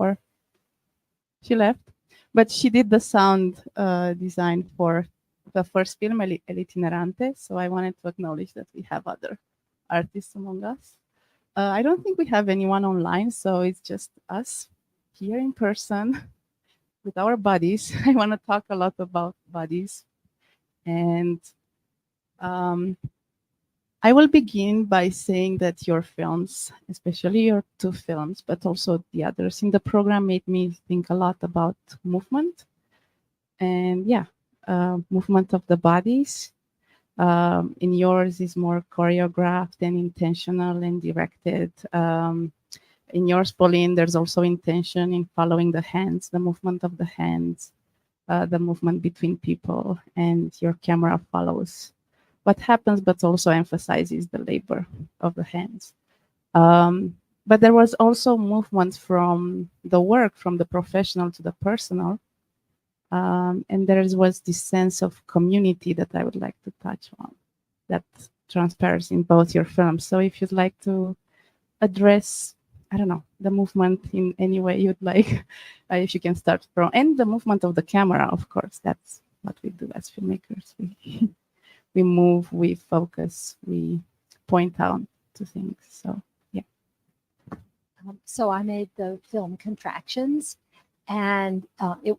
or she left, but she did the sound design for the first film, El Itinerante. So I wanted to acknowledge that we have other artists among us. I don't think we have anyone online, so it's just us here in person with our bodies. I want to talk a lot about bodies. And I will begin by saying that your films, especially your two films, but also the others in the program, made me think a lot about movement. And yeah, movement of the bodies. In yours is more choreographed and intentional and directed. In yours, Pauline, there's also intention in following the hands, the movement of the hands, the movement between people, and your camera follows what happens, but also emphasizes the labor of the hands. But there was also movement from the work, from the professional to the personal. And there was this sense of community that I would like to touch on, that transpires in both your films. So if you'd like to address, I don't know, the movement in any way you'd like, if you can start from, and the movement of the camera, of course, that's what we do as filmmakers. We move, we focus, we point out to things. So, yeah. So I made the film Contractions, and it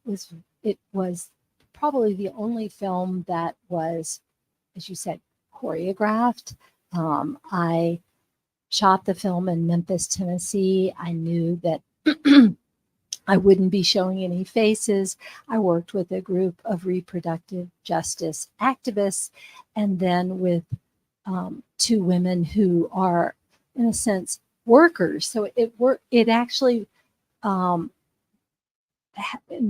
was probably the only film that was, as you said, choreographed. I shot the film in Memphis, Tennessee. I knew that I wouldn't be showing any faces. I worked with a group of reproductive justice activists, and then with two women who are, in a sense, workers. So it actually, in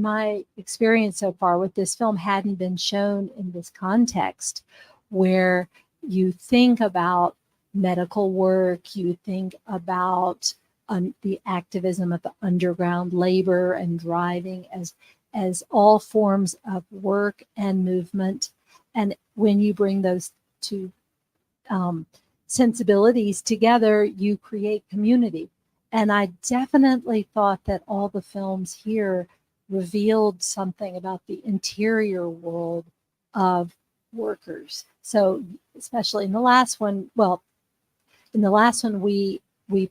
my experience so far with this film, hadn't been shown in this context where you think about medical work, you think about the activism of the underground labor and driving as all forms of work and movement. And when you bring those two sensibilities together, you create community. And I definitely thought that all the films here revealed something about the interior world of workers. So especially in the last one, we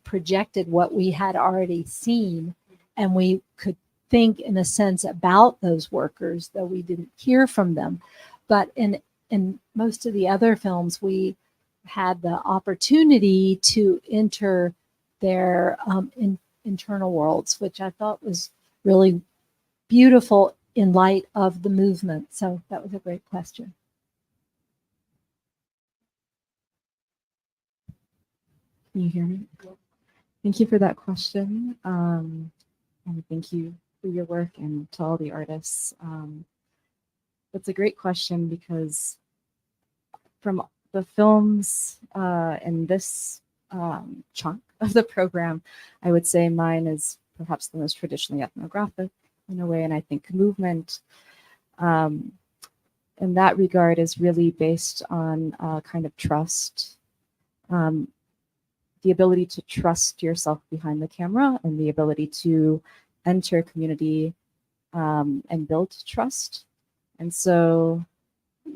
projected what we had already seen, and we could think in a sense about those workers, though we didn't hear from them. But in most of the other films, we had the opportunity to enter their internal worlds, which I thought was really beautiful in light of the movement. So that was a great question. Can you hear me? Thank you for that question. And thank you for your work and to all the artists. That's a great question because from the films in this chunk of the program, I would say mine is perhaps the most traditionally ethnographic in a way, and I think movement in that regard is really based on a kind of trust. The ability to trust yourself behind the camera and the ability to enter community and build trust. And so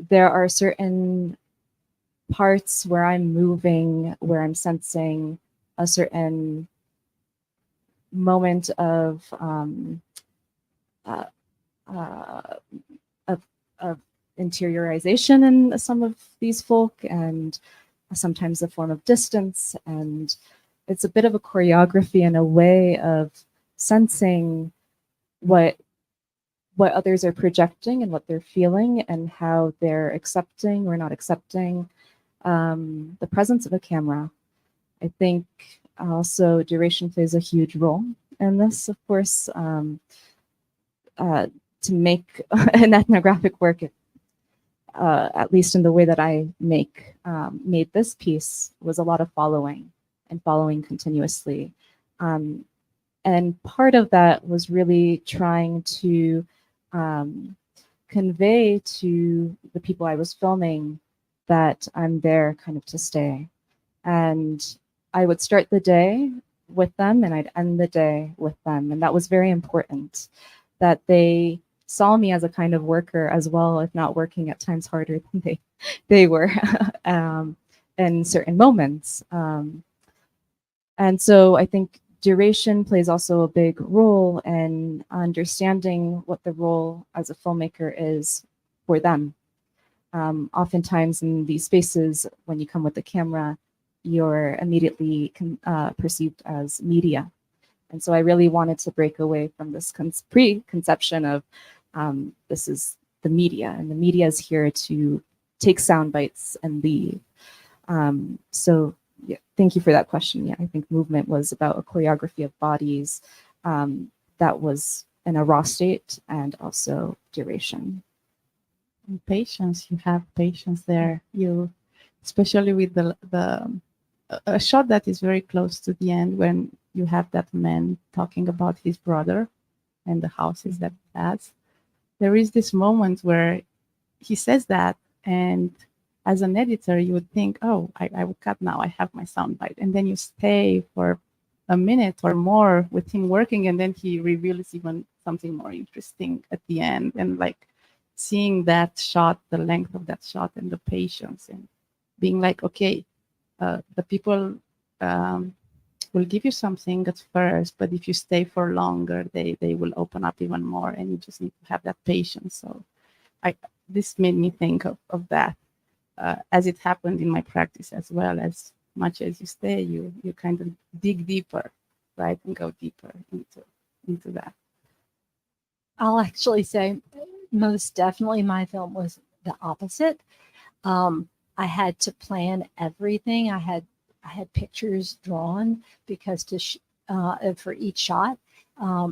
there are certain parts where I'm moving, where I'm sensing a certain moment of interiorization in some of these folk, and sometimes a form of distance, and it's a bit of a choreography and a way of sensing what others are projecting and what they're feeling and how they're accepting or not accepting the presence of a camera. I think also duration plays a huge role in this, of course. To make an ethnographic work, at least in the way that I made this piece, was a lot of following and following continuously. And part of that was really trying to convey to the people I was filming that I'm there kind of to stay. And I would start the day with them and I'd end the day with them. And that was very important, that they saw me as a kind of worker as well, if not working at times harder than they were in certain moments. And so I think duration plays also a big role in understanding what the role as a filmmaker is for them. Oftentimes in these spaces, when you come with the camera, you're immediately perceived as media. And so I really wanted to break away from this preconception of this is the media, and the media is here to take sound bites and leave. So yeah, thank you for that question. Yeah, I think movement was about a choreography of bodies that was in a raw state, and also duration. And patience, you have patience there. You, especially with a shot that is very close to the end, when you have that man talking about his brother and the houses that he has. There is this moment where he says that, and as an editor, you would think, oh, I would cut now, I have my soundbite. And then you stay for a minute or more with him working, and then he reveals even something more interesting at the end. And like seeing that shot, the length of that shot, and the patience, and being like, okay, the people will give you something at first, but if you stay for longer, they will open up even more, and you just need to have that patience. So this made me think of that. As it happened in my practice as well. As much as you stay, you kind of dig deeper, right, and go deeper into that. I'll actually say most definitely my film was the opposite. I had to plan everything. I had pictures drawn because for each shot,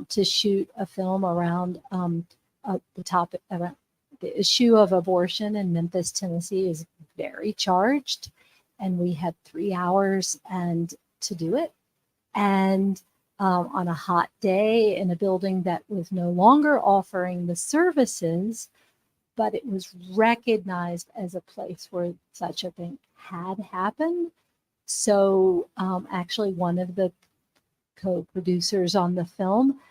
to shoot a film around the topic around the issue of abortion in Memphis, Tennessee is very charged, and we had 3 hours to do it. And on a hot day in a building that was no longer offering the services, but it was recognized as a place where such a thing had happened. So actually one of the co-producers on the film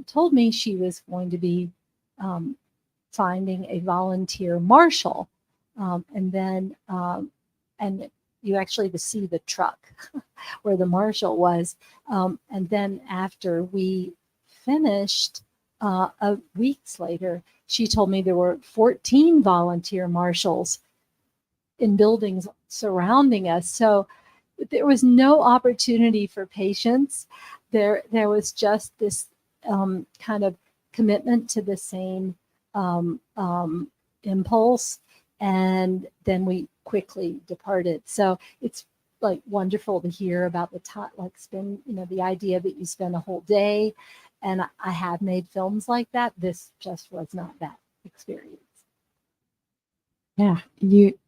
told me she was going to be finding a volunteer marshal, and you actually to see the truck where the marshal was, and then after we finished, weeks later, she told me there were 14 volunteer marshals in buildings surrounding us. So there was no opportunity for patience. There was just this kind of commitment to the same impulse, and then we quickly departed. So it's like wonderful to hear about the time, like the idea that you spend a whole day, and I have made films like that. This just was not that experience. Yeah, you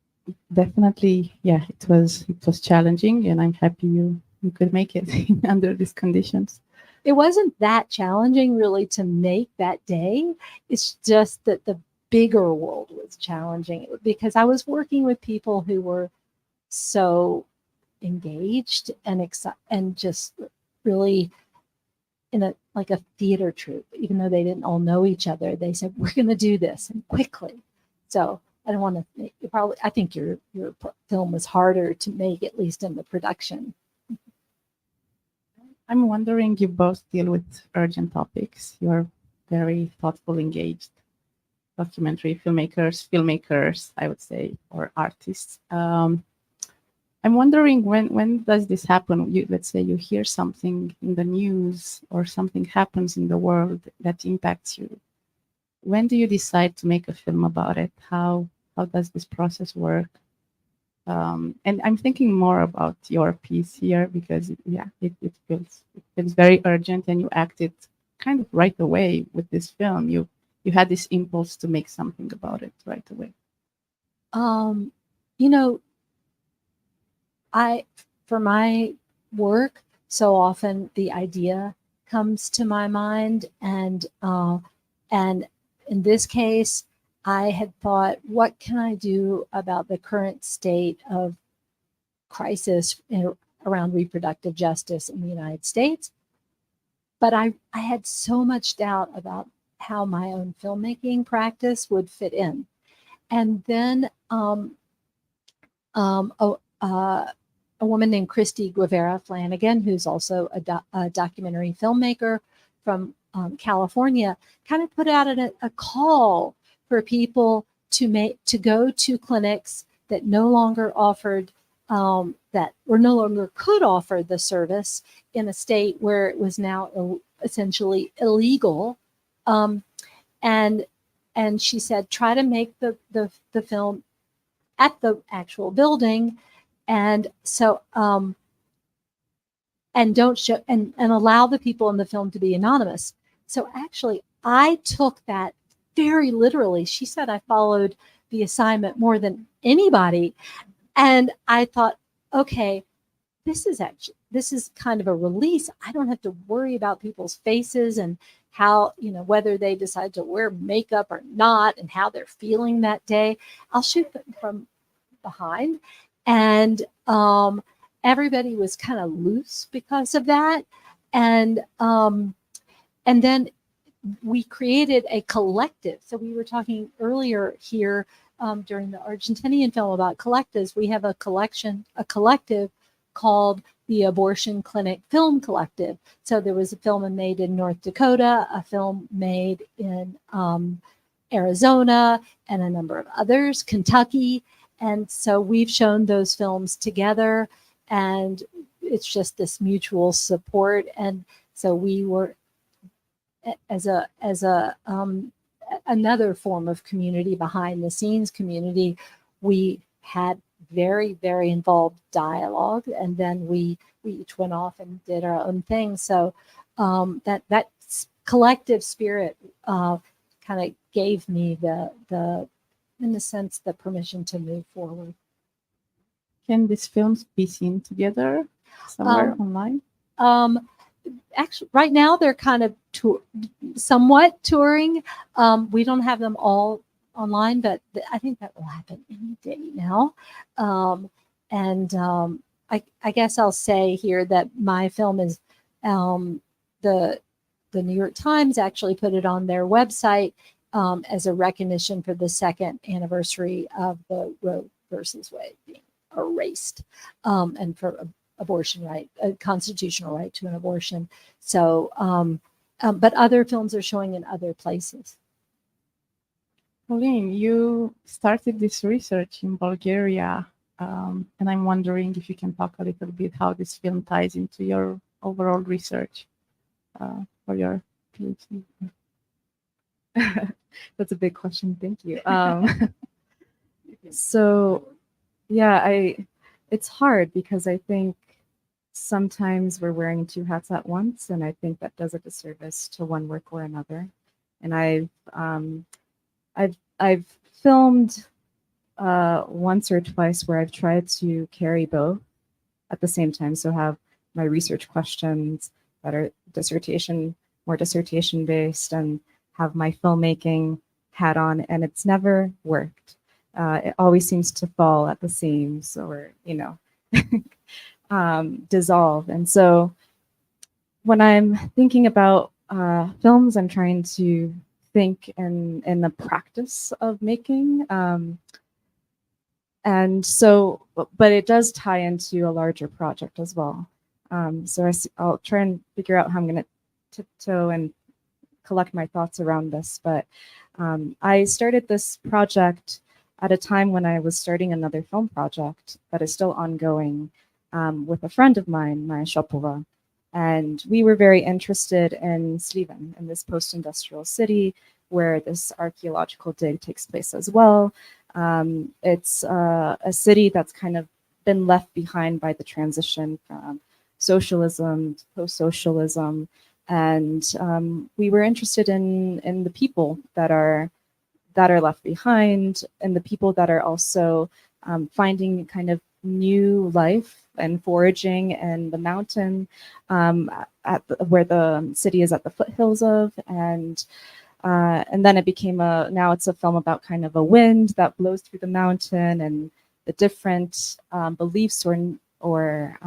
definitely. Yeah, it was challenging, and I'm happy you could make it under these conditions. It wasn't that challenging really to make that day. It's just that the bigger world was challenging because I was working with people who were so engaged and just really in a theater troupe. Even though they didn't all know each other, they said, we're going to do this, and quickly. So I don't want to I think your film was harder to make, at least in the production. I'm wondering, you both deal with urgent topics. You're very thoughtful, engaged documentary filmmakers, I would say, or artists. I'm wondering, when does this happen? Let's say you hear something in the news or something happens in the world that impacts you. When do you decide to make a film about it? How does this process work? And I'm thinking more about your piece here because it feels very urgent, and you acted kind of right away with this film. You had this impulse to make something about it right away. For my work, so often the idea comes to my mind, and in this case, I had thought, what can I do about the current state of crisis around reproductive justice in the United States. But I had so much doubt about how my own filmmaking practice would fit in. And then a woman named Christy Guevara Flanagan, who's also a documentary filmmaker from California, kind of put out a call for people to go to clinics that no longer offered that or no longer could offer the service in a state where it was now essentially illegal. And she said, try to make the film at the actual building, and so and don't show and allow the people in the film to be anonymous. So actually, I took that very literally. She said I followed the assignment more than anybody, and I thought, okay, this is kind of a release. I don't have to worry about people's faces and how, whether they decide to wear makeup or not and how they're feeling that day. I'll shoot them from behind. And everybody was kind of loose because of that. And then we created a collective. So we were talking earlier here during the Argentinian film about collectives. We have a collective called the Abortion Clinic Film Collective. So there was a film made in North Dakota, a film made in Arizona, and a number of others, Kentucky. And so we've shown those films together, and it's just this mutual support. And so we were as another form of community, behind the scenes community. We had very, very involved dialogue, and then we each went off and did our own thing. So that collective spirit kind of gave me the in a sense the permission to move forward. Can these films be seen together somewhere online? Actually, right now they're kind of somewhat touring. We don't have them all online, but I think that will happen any day now. I guess I'll say here that my film is the New York Times actually put it on their website as a recognition for the second anniversary of the Roe versus Wade being erased, and for abortion right, a constitutional right to an abortion. So, but other films are showing in other places. Pauline, you started this research in Bulgaria, and I'm wondering if you can talk a little bit how this film ties into your overall research for your PhD. That's a big question. Thank you. So, yeah, it's hard because I think sometimes we're wearing two hats at once, and I think that does a disservice to one work or another. And I've filmed once or twice where I've tried to carry both at the same time. So have my research questions that are more dissertation based, and have my filmmaking hat on, and it's never worked. It always seems to fall at the seams, or dissolve. And so when I'm thinking about films, I'm trying to think in the practice of making. And so, but it does tie into a larger project as well. So I'll try and figure out how I'm going to tiptoe and collect my thoughts around this. But I started this project at a time when I was starting another film project that is still ongoing with a friend of mine, Maya Shopova. And we were very interested in Sliven, in this post-industrial city where this archaeological dig takes place as well. It's a city that's kind of been left behind by the transition from socialism to post-socialism. And we were interested in the people that are left behind, and the people that are also finding kind of new life and foraging in the mountain where the city is at the foothills of. And then it became now it's a film about kind of a wind that blows through the mountain and the different beliefs or or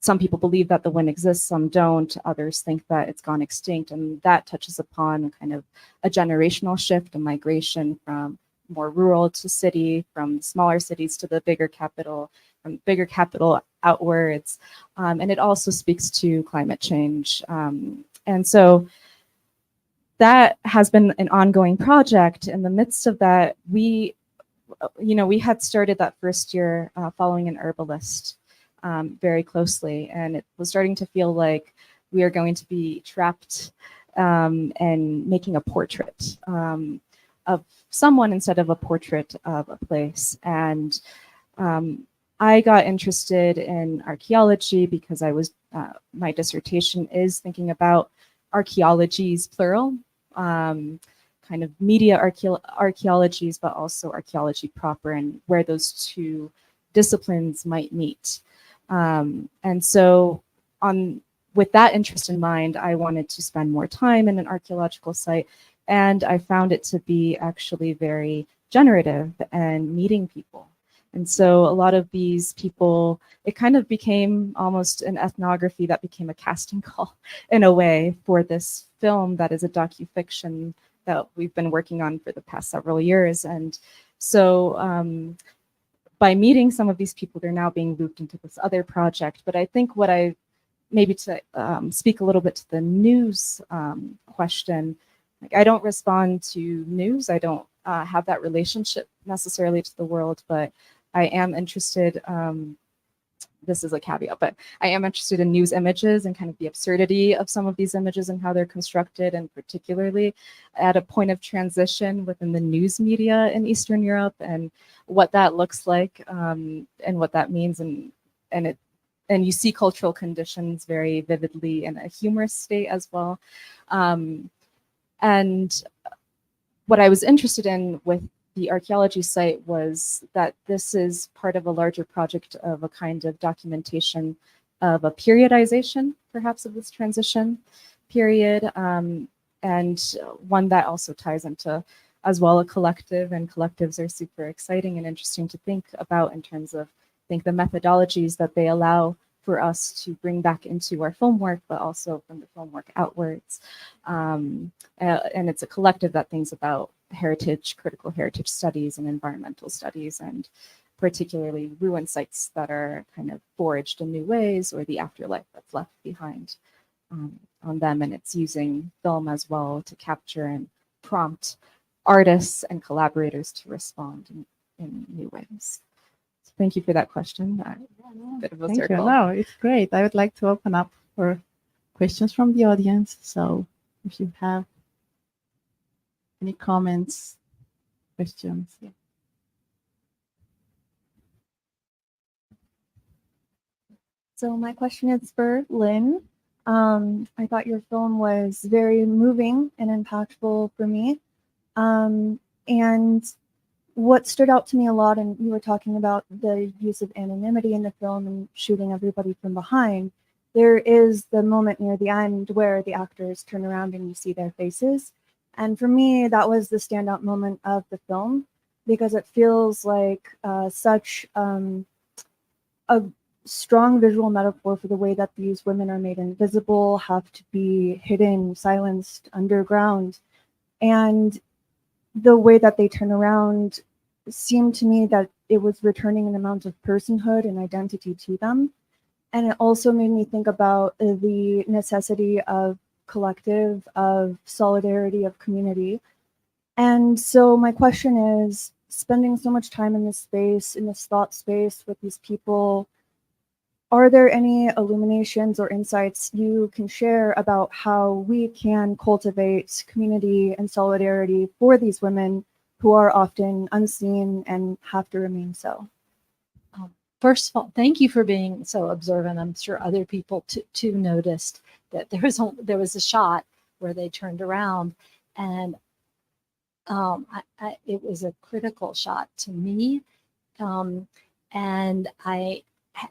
some people believe that the wind exists, some don't. Others think that it's gone extinct. And that touches upon kind of a generational shift, a migration from more rural to city, from smaller cities to the bigger capital, from bigger capital outwards. And it also speaks to climate change. And so that has been an ongoing project. In the midst of that, we had started that first year following an herbalist very closely, and it was starting to feel like we are going to be trapped and making a portrait of someone instead of a portrait of a place. And I got interested in archaeology because my dissertation is thinking about archaeologies, plural, kind of media archaeologies, but also archaeology proper, and where those two disciplines might meet. And so with that interest in mind, I wanted to spend more time in an archaeological site, and I found it to be actually very generative and meeting people. And so a lot of these people, it kind of became almost an ethnography that became a casting call in a way for this film that is a docufiction that we've been working on for the past several years. And so by meeting some of these people, they're now being looped into this other project. But I think maybe to speak a little bit to the news question, like, I don't respond to news. I don't have that relationship necessarily to the world, but I am interested, this is a caveat, but I am interested in news images and kind of the absurdity of some of these images and how they're constructed, and particularly at a point of transition within the news media in Eastern Europe and what that looks like and what that means. And you see cultural conditions very vividly in a humorous state as well. And what I was interested in with the archaeology site was that this is part of a larger project of a kind of documentation of a periodization, perhaps, of this transition period, and one that also ties into, as well, a collective, and collectives are super exciting and interesting to think about in terms of, I think, the methodologies that they allow for us to bring back into our film work, but also from the film work outwards. And it's a collective that thinks about heritage, critical heritage studies and environmental studies, and particularly ruin sites that are kind of foraged in new ways, or the afterlife that's left behind on them. And it's using film as well to capture and prompt artists and collaborators to respond in new ways. So thank you for that question. Bit of a Thank circle. you. No, it's great. I would like to open up for questions from the audience. So if you have any comments, questions. Yeah. So my question is for Lynn. I thought your film was very moving and impactful for me. And what stood out to me a lot, and you were talking about the use of anonymity in the film and shooting everybody from behind, there is the moment near the end where the actors turn around and you see their faces. And for me, that was the standout moment of the film, because it feels like such a strong visual metaphor for the way that these women are made invisible, have to be hidden, silenced, underground. And the way that they turn around seemed to me that it was returning an amount of personhood and identity to them. And it also made me think about the necessity of collective, of solidarity, of community. And so my question is, spending so much time in this space, in this thought space with these people, are there any illuminations or insights you can share about how we can cultivate community and solidarity for these women who are often unseen and have to remain so? First of all, thank you for being so observant. I'm sure other people too noticed that there was a shot where they turned around, and it was a critical shot to me, and I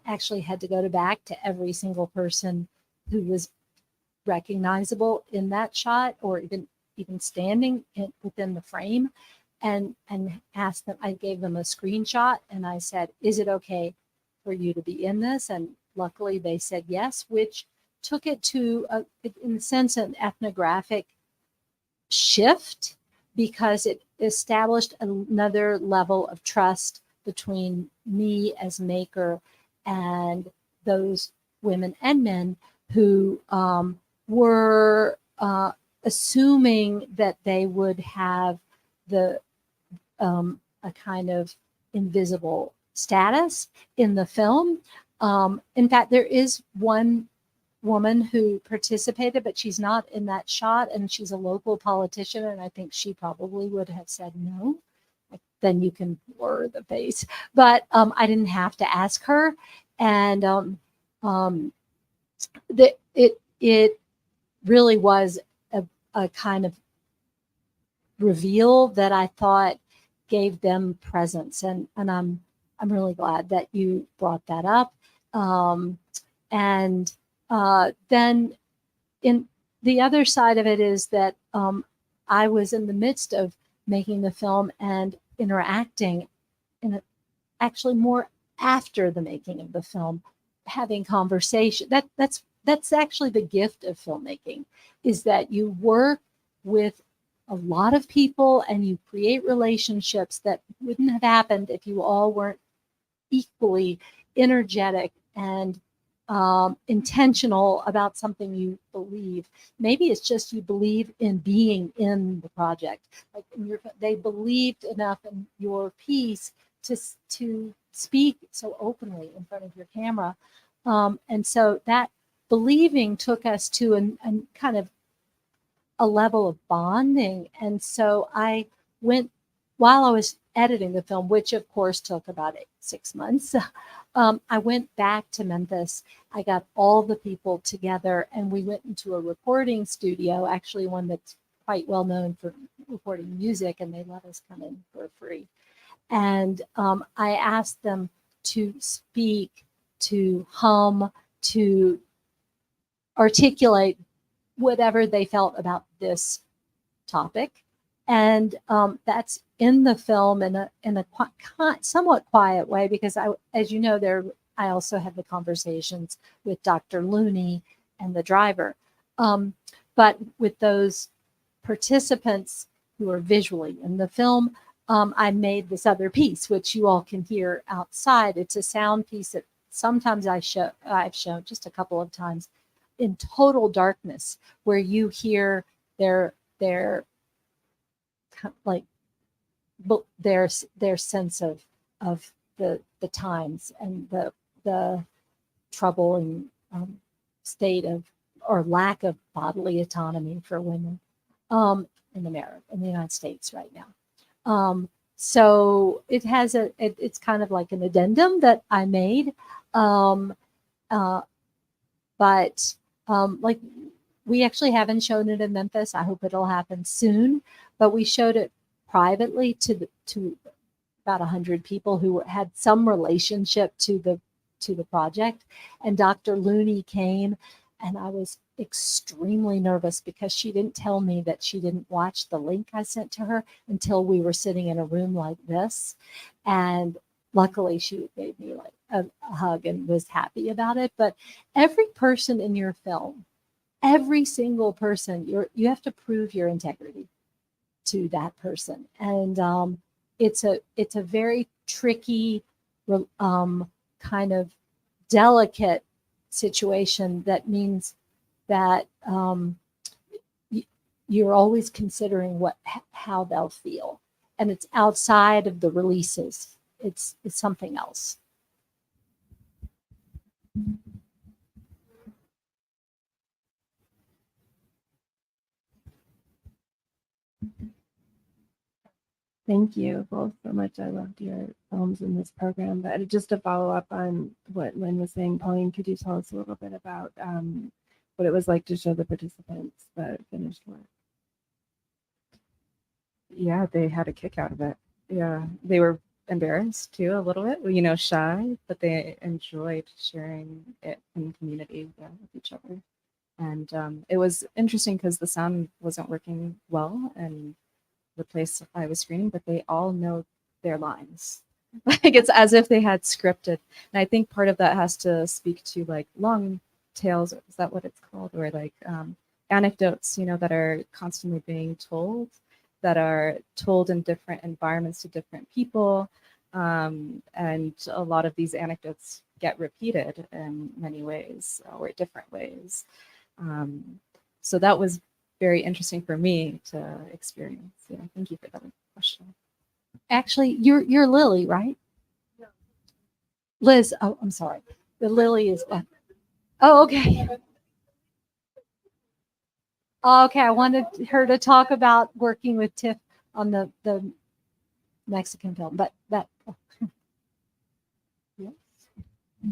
actually had to go back to every single person who was recognizable in that shot, or even standing within the frame, and asked them. I gave them a screenshot and I said, is it okay for you to be in this. And luckily they said yes, which took it to, in a sense, an ethnographic shift, because it established another level of trust between me as maker and those women and men who were assuming that they would have the a kind of invisible status in the film. In fact, there is one woman who participated, but she's not in that shot, and she's a local politician, and I think she probably would have said no. Then you can blur the face, but I didn't have to ask her, and it really was a kind of reveal that I thought gave them presence, and I'm really glad that you brought that up. And then in the other side of it is that I was in the midst of making the film and interacting actually more after the making of the film, having conversation. That's actually the gift of filmmaking, is that you work with a lot of people and you create relationships that wouldn't have happened if you all weren't equally energetic and intentional about something you believe. Maybe it's just you believe in being in the project. Like they believed enough in your piece to speak so openly in front of your camera. And so that believing took us to a kind of a level of bonding. And so I went, while I was editing the film, which of course took about 6 months, I went back to Memphis. I got all the people together and we went into a recording studio, actually one that's quite well known for recording music, and they let us come in for free. And I asked them to speak, to hum, to articulate whatever they felt about this topic. And that's in the film in a somewhat quiet way, because as you know, I also have the conversations with Dr. Looney and the driver. But with those participants who are visually in the film, I made this other piece, which you all can hear outside. It's a sound piece that sometimes I've shown just a couple of times in total darkness, where you hear their like their sense of the times and the trouble and state of, or lack of, bodily autonomy for women in the United States right now. So it has it's kind of like an addendum that I made, but like we actually haven't shown it in Memphis. I hope it'll happen soon, but we showed it privately to about 100 people who had some relationship to the project. And Dr. Looney came, and I was extremely nervous because she didn't tell me that she didn't watch the link I sent to her until we were sitting in a room like this. And luckily she gave me like a hug and was happy about it. But every person in your film, every single person, you have to prove your integrity to that person. And it's a very tricky, kind of delicate situation that means that you're always considering how they'll feel, and it's outside of the releases. It's something else. Thank you both so much. I loved your films in this program. But just to follow up on what Lynn was saying, Pauline, could you tell us a little bit about what it was like to show the participants the finished work? Yeah, they had a kick out of it. Yeah, they were embarrassed too, a little bit, shy, but they enjoyed sharing it in community with each other. And it was interesting because the sound wasn't working well and the place I was screening, but they all know their lines. Like it's as if they had scripted. And I think part of that has to speak to like long tales, is that what it's called? Or like anecdotes, that are constantly being told, that are told in different environments to different people. And a lot of these anecdotes get repeated in many ways or different ways. So that was very interesting for me to experience. Yeah, thank you for that question. Actually, you're Lily, right? Liz. Oh, I'm sorry. The Lily is. Oh, okay. Okay, I wanted her to talk about working with Tiff on the Mexican film, but that. Yes.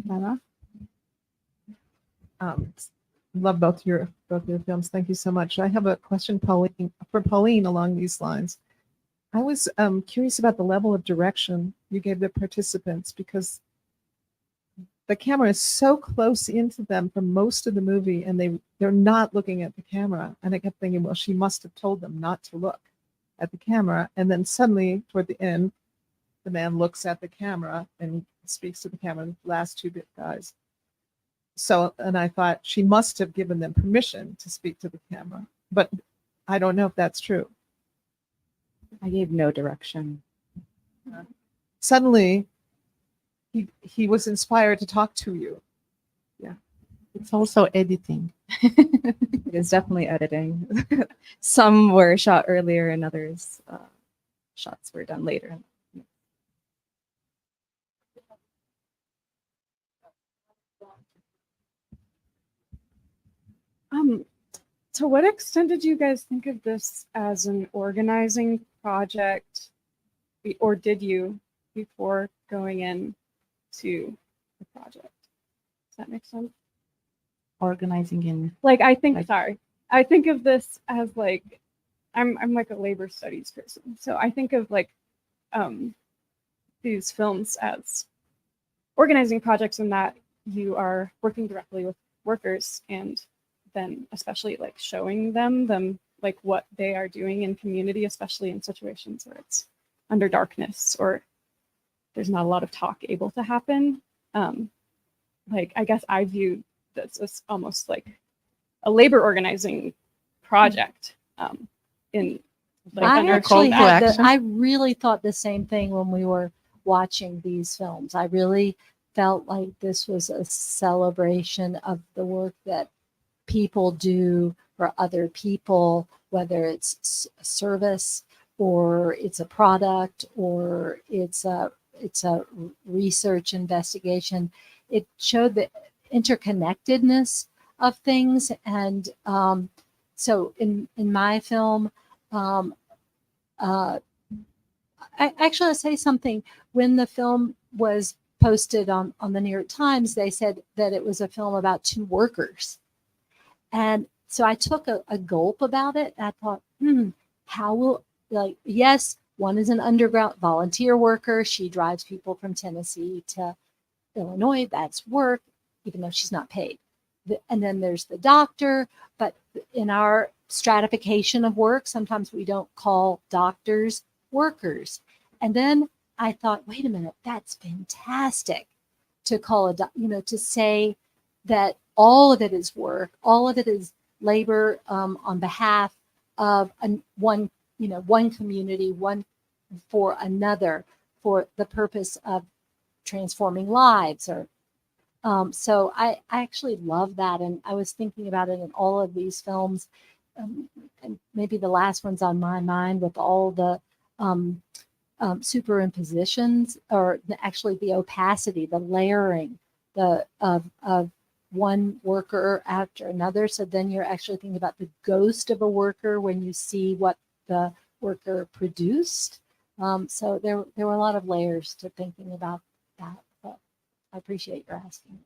Lana? Love both your films. Thank you so much. I have a question, for Pauline along these lines. I was curious about the level of direction you gave the participants, because the camera is so close into them for most of the movie, and they're not looking at the camera. And I kept thinking, well, she must have told them not to look at the camera. And then suddenly, toward the end, the man looks at the camera and speaks to the camera. The last two guys. So, and I thought she must have given them permission to speak to the camera, but I don't know if that's true. I gave no direction. Suddenly, he was inspired to talk to you. It's also editing. It is definitely editing. Some were shot earlier and others shots were done later. To what extent did you guys think of this as an organizing project, or did you before going in to the project? Does that make sense? Organizing in Like, I think, Like- sorry, I think of this as like, I'm like a labor studies person, so I think of like these films as organizing projects in that you are working directly with workers and then especially like showing them like what they are doing in community, especially in situations where it's under darkness or there's not a lot of talk able to happen. Like, I guess I view this as almost like a labor organizing project in like I under actually call to had action. I really thought the same thing when we were watching these films. I really felt like this was a celebration of the work that people do for other people, whether it's a service or it's a product or it's a research investigation. It showed the interconnectedness of things, and so in my film, I actually, I'll say something. When the film was posted on the New York Times, they said that it was a film about two workers. And so I took a gulp about it. I thought, how will, like, yes, one is an underground volunteer worker. She drives people from Tennessee to Illinois. That's work, even though she's not paid. And then there's the doctor. But in our stratification of work, sometimes we don't call doctors workers. And then I thought, wait a minute, that's fantastic to call to say that all of it is work, all of it is labor on behalf of one community, one for another, for the purpose of transforming lives. Or so I actually love that, and I was thinking about it in all of these films, and maybe the last one's on my mind with all the superimpositions, or actually the opacity, the layering, of one worker after another. So then you're actually thinking about the ghost of a worker when you see what the worker produced. So there were a lot of layers to thinking about that. But I appreciate your asking.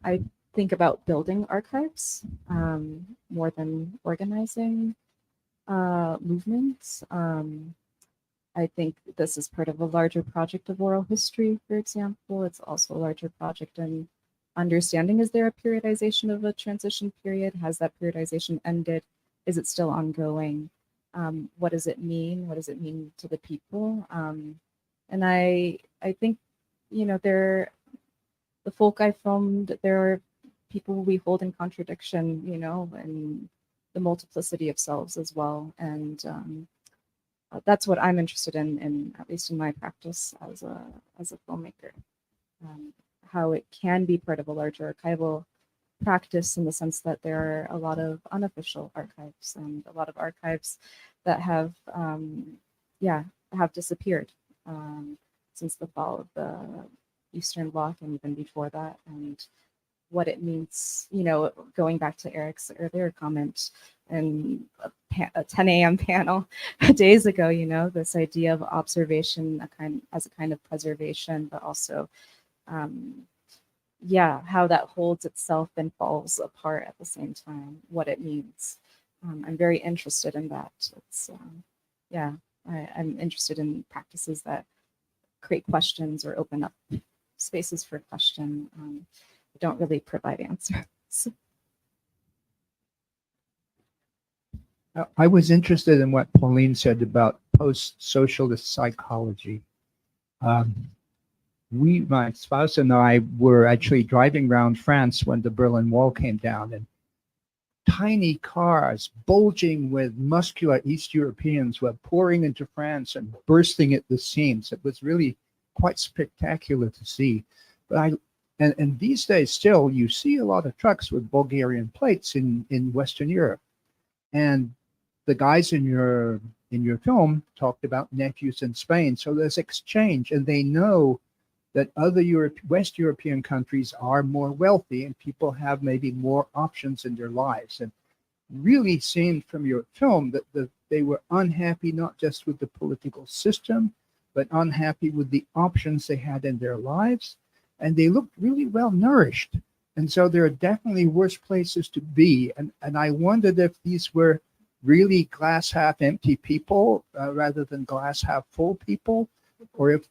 I think about building archives more than organizing movements. I think this is part of a larger project of oral history, for example. It's also a larger project in understanding, is there a periodization of a transition period? Has that periodization ended? Is it still ongoing? What does it mean? What does it mean to the people? And I think, you know, the folk I filmed, there are people we hold in contradiction, you know, and the multiplicity of selves as well. And that's what I'm interested in at least in my practice as a filmmaker. How it can be part of a larger archival practice in the sense that there are a lot of unofficial archives and a lot of archives that have disappeared since the fall of the Eastern Bloc and even before that, and what it means, you know, going back to Eric's earlier comment and a 10 a.m. panel days ago, you know, this idea of observation as a kind of preservation, but also how that holds itself and falls apart at the same time, what it means. I'm very interested in that. It's I'm interested in practices that create questions or open up spaces for question. Don't really provide answers. I was interested in what Pauline said about post-socialist psychology. My spouse and I were actually driving around France when the Berlin Wall came down, and tiny cars bulging with muscular East Europeans were pouring into France and bursting at the seams. It was really quite spectacular to see. But and these days still, you see a lot of trucks with Bulgarian plates in Western Europe. And the guys in your film talked about nephews in Spain. So there's exchange, and they know that other West European countries are more wealthy and people have maybe more options in their lives. And really seemed from your film that they were unhappy not just with the political system, but unhappy with the options they had in their lives. And they looked really well nourished. And so there are definitely worse places to be. And I wondered if these were really glass half empty people rather than glass half full people, or if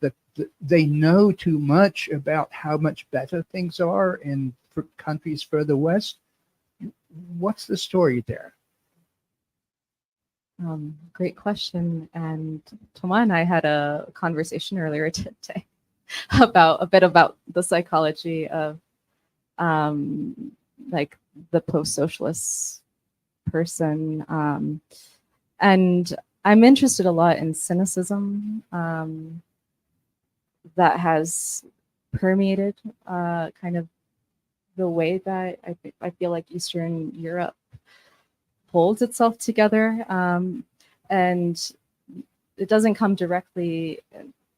they know too much about how much better things are in countries further west. What's the story there? Great question. And Thomas and I had a conversation earlier today about the psychology of like the post-socialist person. And I'm interested a lot in cynicism that has permeated kind of the way that I feel like Eastern Europe holds itself together. And it doesn't come directly,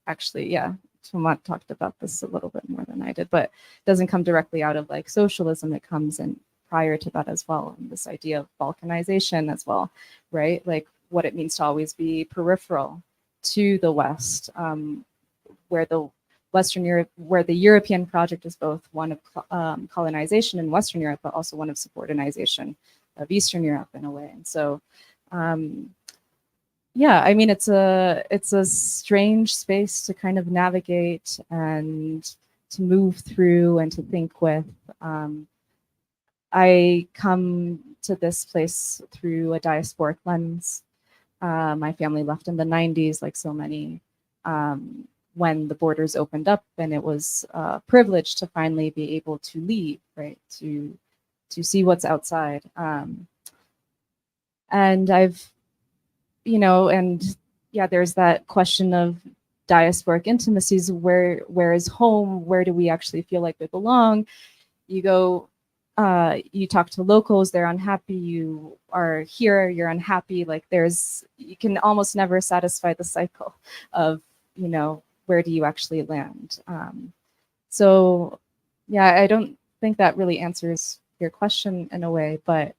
actually, Tomat talked about this a little bit more than I did, but it doesn't come directly out of like socialism. It comes in prior to that as well. And this idea of balkanization as well, right? Like what it means to always be peripheral to the West, where the European project is both one of colonization in Western Europe, but also one of subordination of Eastern Europe in a way. And so, I mean, it's a strange space to kind of navigate and to move through and to think with. I come to this place through a diasporic lens. My family left in the 90s, like so many, when the borders opened up, and it was a privilege to finally be able to leave, right, to see what's outside. And I've, there's that question of diasporic intimacies. Where is home? Where do we actually feel like we belong? You go, you talk to locals, they're unhappy. You are here, you're unhappy. Like you can almost never satisfy the cycle of, where do you actually land? I don't think that really answers your question in a way, but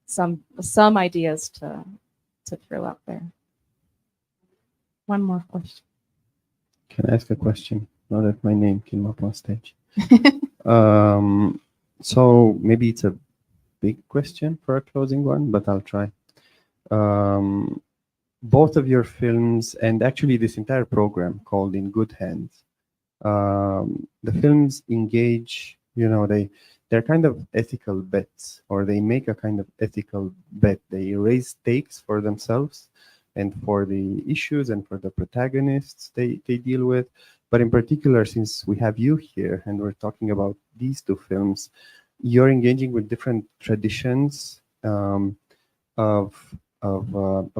some ideas to throw out there. One more question. Can I ask a question? Now that my name came up on stage. So maybe it's a big question for a closing one, but I'll try. Both of your films, and actually this entire program called In Good Hands, the films engage, they're kind of ethical bets, or they make a kind of ethical bet. They raise stakes for themselves and for the issues and for the protagonists they deal with. But in particular, since we have you here and we're talking about these two films, you're engaging with different traditions of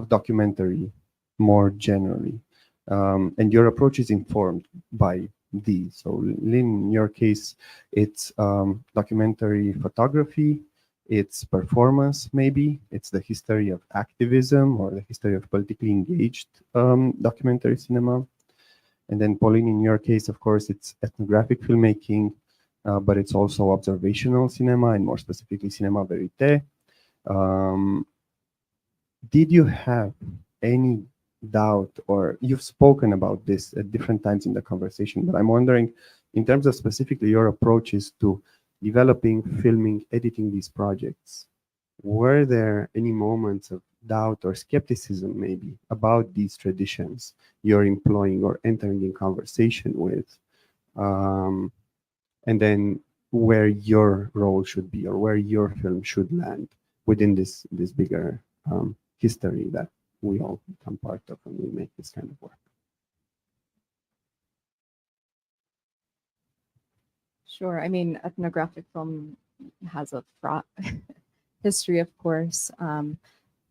documentary more generally. And your approach is informed by these. So Lynn, in your case, it's documentary photography, it's performance, maybe, it's the history of activism or the history of politically engaged documentary cinema. And then Pauline, in your case, of course, it's ethnographic filmmaking, but it's also observational cinema, and more specifically, cinema verite. Did you have any doubt, or you've spoken about this at different times in the conversation, but I'm wondering, in terms of specifically your approaches to developing, filming, editing these projects, were there any moments of doubt or skepticism maybe about these traditions you're employing or entering in conversation with? And then where your role should be, or where your film should land within this bigger history that we all become part of when we make this kind of work. Sure. I mean, ethnographic film has a fraught history, of course,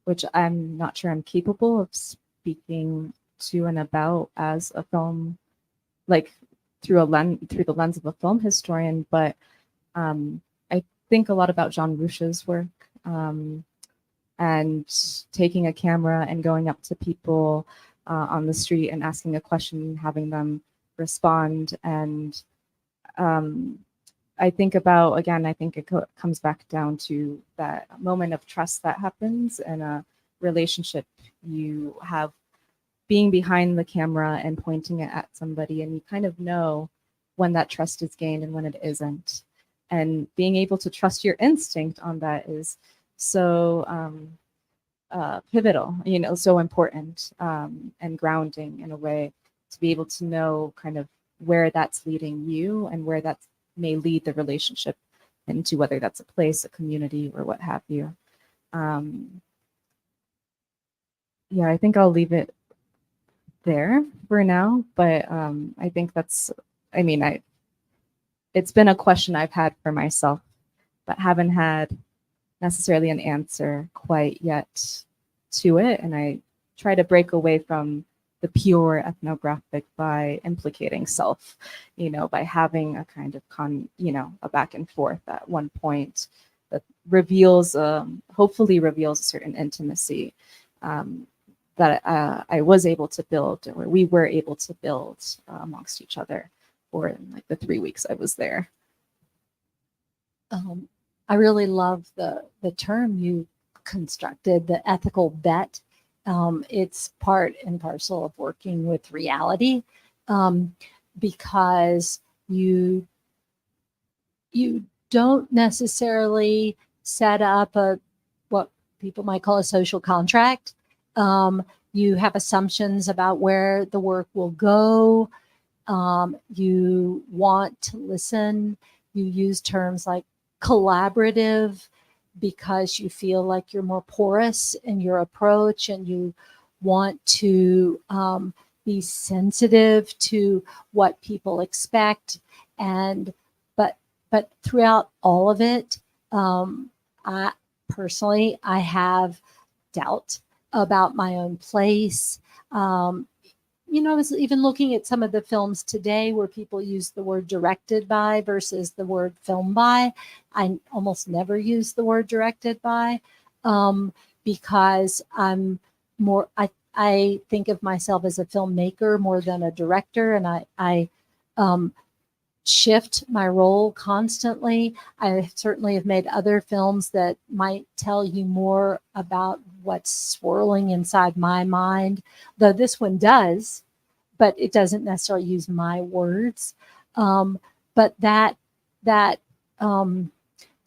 which I'm not sure I'm capable of speaking to and about as a film, like through the lens of a film historian. But I think a lot about Jean Rouche's work, and taking a camera and going up to people on the street and asking a question, having them respond. And I think about, again, I think it comes back down to that moment of trust that happens in a relationship you have, being behind the camera and pointing it at somebody, and you kind of know when that trust is gained and when it isn't. And being able to trust your instinct on that is so pivotal, so important, and grounding in a way, to be able to know kind of where that's leading you and where that may lead the relationship into, whether that's a place, a community, or what have you. Yeah, I think I'll leave it there for now, but I think it's been a question I've had for myself, but haven't had necessarily an answer quite yet to it. And I try to break away from the pure ethnographic by implicating self, by having a kind of a back and forth at one point that reveals, hopefully reveals a certain intimacy that I was able to build, or we were able to build amongst each other for like the 3 weeks I was there. I really love the term you constructed, the ethical bet. It's part and parcel of working with reality, because you don't necessarily set up what people might call a social contract. You have assumptions about where the work will go. You want to listen. You use terms like collaborative because you feel like you're more porous in your approach, and you want to be sensitive to what people expect. But throughout all of it, I personally have doubt about my own place. I was even looking at some of the films today where people use the word directed by versus the word film by. I almost never use the word directed by, because I'm more, I think of myself as a filmmaker more than a director, and I shift my role constantly. I certainly have made other films that might tell you more about what's swirling inside my mind, though this one does, but it doesn't necessarily use my words. But that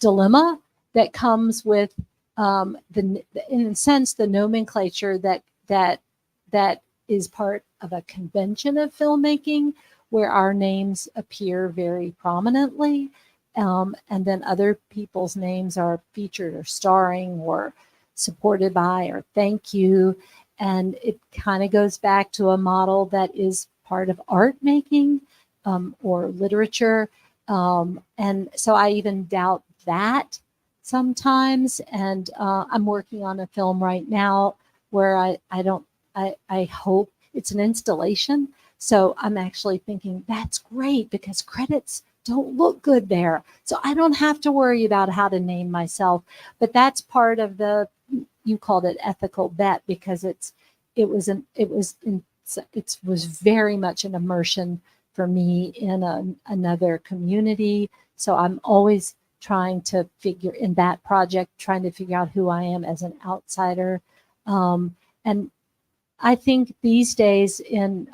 dilemma that comes with in a sense, the nomenclature that is part of a convention of filmmaking, where our names appear very prominently, and then other people's names are featured or starring or supported by or thank you. And it kind of goes back to a model that is part of art making or literature. And so I even doubt that sometimes. And I'm working on a film right now where I hope it's an installation. So I'm actually thinking that's great because credits don't look good there. So I don't have to worry about how to name myself. But that's part of the, you called it ethical bet, because it was very much an immersion for me in another community. So I'm always trying to figure in that project, trying to figure out who I am as an outsider. And I think these days in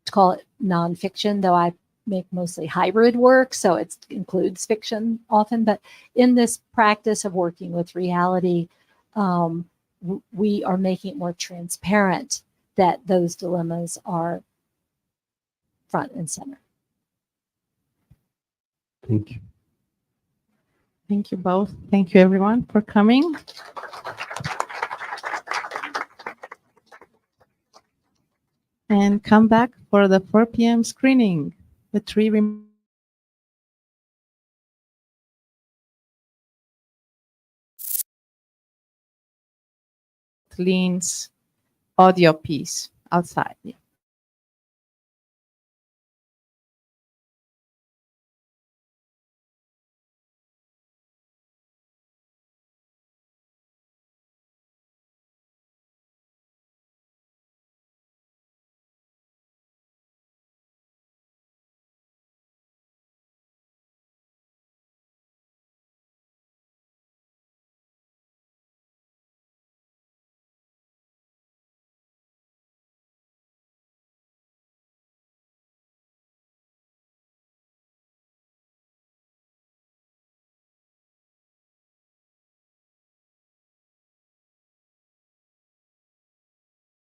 to call it nonfiction, though I make mostly hybrid work, so it includes fiction often. But in this practice of working with reality, we are making it more transparent that those dilemmas are front and center. Thank you. Thank you both. Thank you, everyone, for coming. And come back for the 4 p.m. screening. The 3 Lynn's audio piece outside. Yeah.